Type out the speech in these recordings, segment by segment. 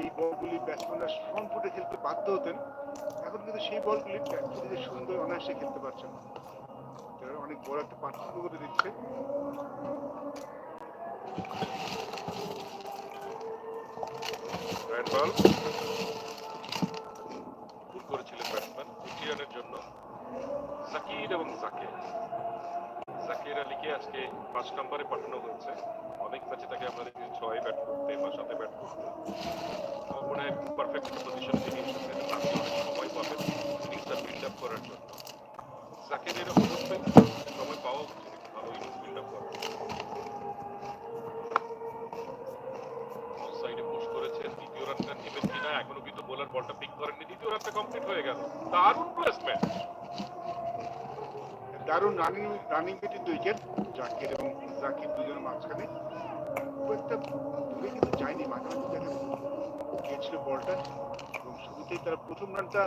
এই বলগুলি ব্যাটসম্যানরা ফ্রন্ট ফুটে খেলতে বাধ্য হতেন, এখন কিন্তু সেই বলগুলি ব্যাটসম্যানদের সুন্দর অনায়াসে খেলতে পারছেন। অনেক বড় একটা পার্থক্য করে দিচ্ছে। ভুল করেছিলেন ব্যাটসম্যান 50 রানের জন্য জাকির এবং জাকির আলীকে আজকে 5 নম্বরে পাঠানো হয়েছে। অনেক ম্যাচে তাকে আমরা দেখি 6 ব্যাট করতে বা 7 ব্যাট করতে। আমার মনে হয় পারফেক্ট পজিশনে তিনি এসেছেন, তাকে অনেক সময় পাবেন ইনিংসটা বিল্ড আপ করার জন্য। জাকিরের অবশ্যই সময় পাওয়া উচিত ভালো ইনিংস বিল্ড আপ করার। সাইডে পুশ করেছেন, দ্বিতীয় রানটা নেবেন কিনা এখনো কিন্তু বোলার বলটা পিক করেননি। দ্বিতীয় রানটা কমপ্লিট হয়ে গেল, দারুণ প্লেসমেন্ট, দারুণ running between the wicket. Zakir এবং জাকির দুজনের মাঝখানে খুব একটা দূরে কিন্তু যায়নি, মাঝামাঝি জায়গায় গিয়েছিল বলটা এবং শুরুতেই তারা প্রথম রানটা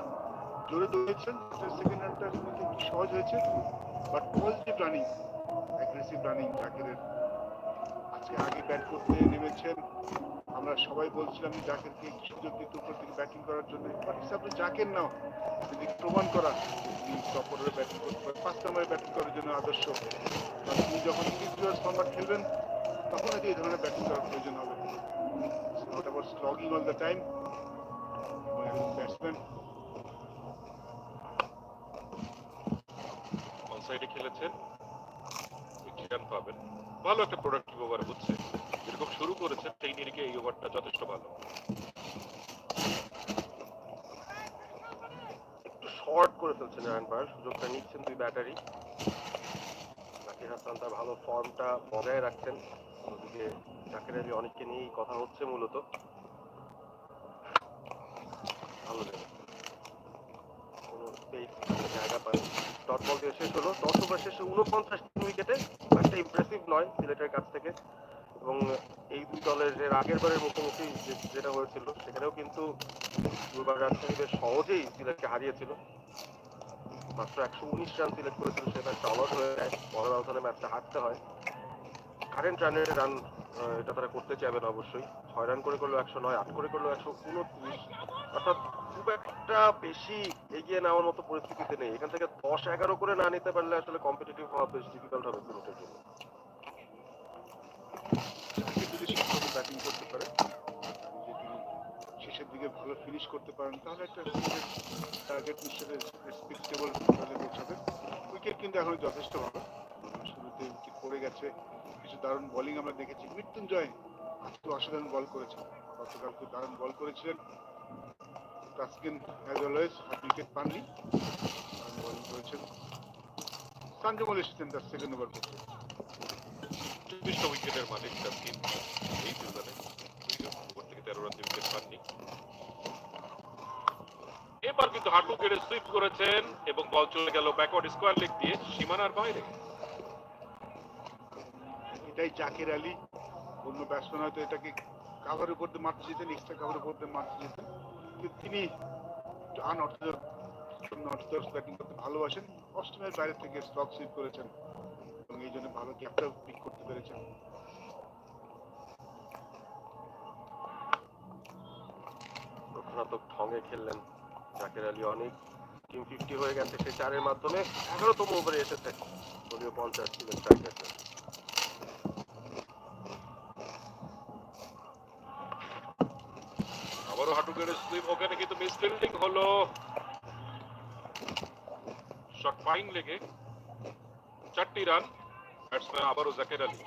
জোরে দৌড়েছেন, সেকেন্ড রানটা শুরুতে একটু সহজ হয়েছে, but positive running, aggressive running জাকিরের। আজকে আগে ব্যাট করতে নেমেছেন, আমরা সবাই বলছিলাম জাকিরকে একটু সুযোগ দিতে উপর থেকে ব্যাটিং করার জন্য, বাট হিসাবে জাকির নাও যদি প্রমাণ করা তিনি টপ অর্ডারে ব্যাটিং করতে পারেন, 5 নম্বরে ব্যাটিং করার জন্য আদর্শ। তিনি যখন ইন্ডিভিজুয়াল ফরম্যাট খেলবেন তখন হয়তো এই ধরনের ব্যাটিং করার প্রয়োজন হবে। Not about slogging all the time. Batsman on সাইডে খেলেছেন, 50 রান পাবেন। ভালো একটা প্রোডাক্টিভ ওভার হচ্ছে, যেরকম শুরু করেছেন সেই নিরিখে এই ওভারটা যথেষ্ট ভালো। একটু শর্ট করে ফেলছেন রানবার, সুযোগটা নিচ্ছেন দুই ব্যাটারি। জাকির হাসান তার ভালো ফর্মটা বজায় রাখছেন, ওদিকে জাকির আলী অনেককে নিয়েই কথা হচ্ছে মূলত। ভালো কোনো স্পেস জায়গা পান, ডট বল দিয়ে শেষ হলো। 10 ওভার শেষে 49 উইকেটে, একটা ইমপ্রেসিভ নয় সিলেটের কাছ থেকে। এবং এই দুই দলের যে আগের বারের মুখোমুখি যেটা হয়েছিল সেখানেও কিন্তু দুবার রাজশাহী বেশ সহজেই সিলেটকে হারিয়েছিল। মাত্র 119 রান সিলেক্ট করেছিল, সে ম্যাচটা অলআউট হয়ে যায়, বড় ব্যবধানে ম্যাচটা হারতে হয়। কারেন্ট রানের রান এটা তারা করতে চাইবে না অবশ্যই। 6 রান করে করলো 109, 8 করে করলো 129, অর্থাৎ খুব একটা বেশি এগিয়ে নেওয়ার মতো পরিস্থিতিতে নেই। এখান থেকে 10-11 করে না নিতে পারলে আসলে কম্পিটিটিভ হওয়া বেশ ডিফিকাল্ট হবে সিলেটের জন্য। যদি ঠিকভাবে ব্যাটিং করতে পারে, যদি শেষের দিকে ভালো ফিনিশ করতে পারেন, তাহলে একটা টার্গেট নিশ্চয়ই রেসপেক্টেবল লেভেলে পৌঁছাবে। উইকেট কিন্তু এখন যথেষ্ট ভালো, শুরুতে উইকেট পড়ে গেছে, কিছু দারুণ বোলিং আমরা দেখেছি। মৃত্যুঞ্জয় আজকে অসাধারণ বল করেছেন, গতকালকে দারুণ বল করেছিলেন। তাসকিন অ্যাজ অলওয়েজ হাত উইকেট পাননি, দারুণ বোলিং করেছেন। সানজামুল এসেছেন তার সেকেন্ড ওভার করতে। 24টা উইকেটের মালিক তাসকিন এই সিজনে, 2 ওভার থেকে 13 রান দিয়ে উইকেট পাননি। এবার কিন্তু হাঁটু কেড়ে সুইপ করেছেন এবং বল চলে গেল ব্যাকওয়ার্ড স্কোয়ার লেগ দিয়ে সীমানার বাইরে। এটাই জাকির আলী, অন্য ব্যাটসম্যান হয়তো এটাকে কাভারের উপর দিয়ে মারতে যেতেন, এক্সট্রা কাভারের উপর দিয়ে মারতে যেতেন, কিন্তু তিনি আনঅর্থোডক্স ব্যাটিং করতে ভালোবাসেন। অস্ট্রেলিয়ার বাইরে থেকে স্টক সুইপ করেছেন এবং এই জন্য ভালো ক্যাপটা পিক করতে পেরেছেন। রক্ষণাত্মক ঢঙে খেললেন জাকির আলী। অনেক টিম 50 হয়ে গেছে সে 4-এর মাধ্যমে। 11তম ওভারে এসেছে দলীয় 50 ছিলেন স্ট্রাইকার্সের। আবারও হাঁটু কেড়ে সুইপ, ওখানে কিন্তু মিস ফিল্ডিং হলো, শট ফাইন লেগে 4টি রান। ব্যাটসম্যান আবারও জাকির আলী।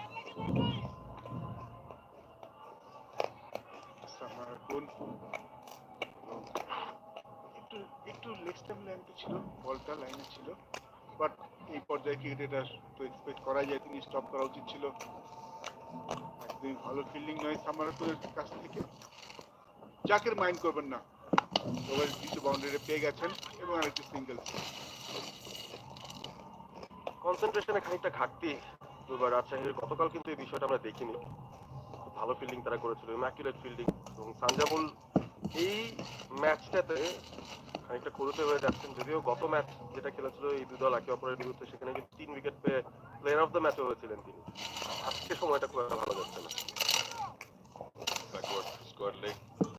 একটু লেগ স্টাম্প লাইনে ছিল, বলটা লাইনে ছিল, বাট এই পর্যায়ে ক্রিকেট এটা তো এক্সপেক্ট করা যায়, তিনি স্টপ করা উচিত ছিল। একদমই ভালো ফিল্ডিং নয় সামারপুরের কাছ থেকে। জাকির মাইন্ড করবেন না, ওভার কিছু বাউন্ডারি পেয়ে গেছেন এবং আরেকটি সিঙ্গেল। কনসেন্ট্রেশনে খানিকটা ঘাটতি দুবার রাজশাহীর। গতকাল কিন্তু এই বিষয়টা আমরা দেখিনি, খুব ভালো ফিল্ডিং তারা করেছিল, ইম্যাকুলেট ফিল্ডিং। এবং সানজামুল এই ম্যাচটাতে খানিকটা করতে হয়ে যাচ্ছেন, যদিও গত ম্যাচ যেটা খেলেছিল এই দুই দল একে অপরের বিরুদ্ধে সেখানে কিন্তু 3 উইকেট পেয়ে প্লেয়ার অফ দ্য ম্যাচও হয়েছিলেন তিনি। আজকে সময়টা খুব একটা ভালো যাচ্ছে না। Backward square leg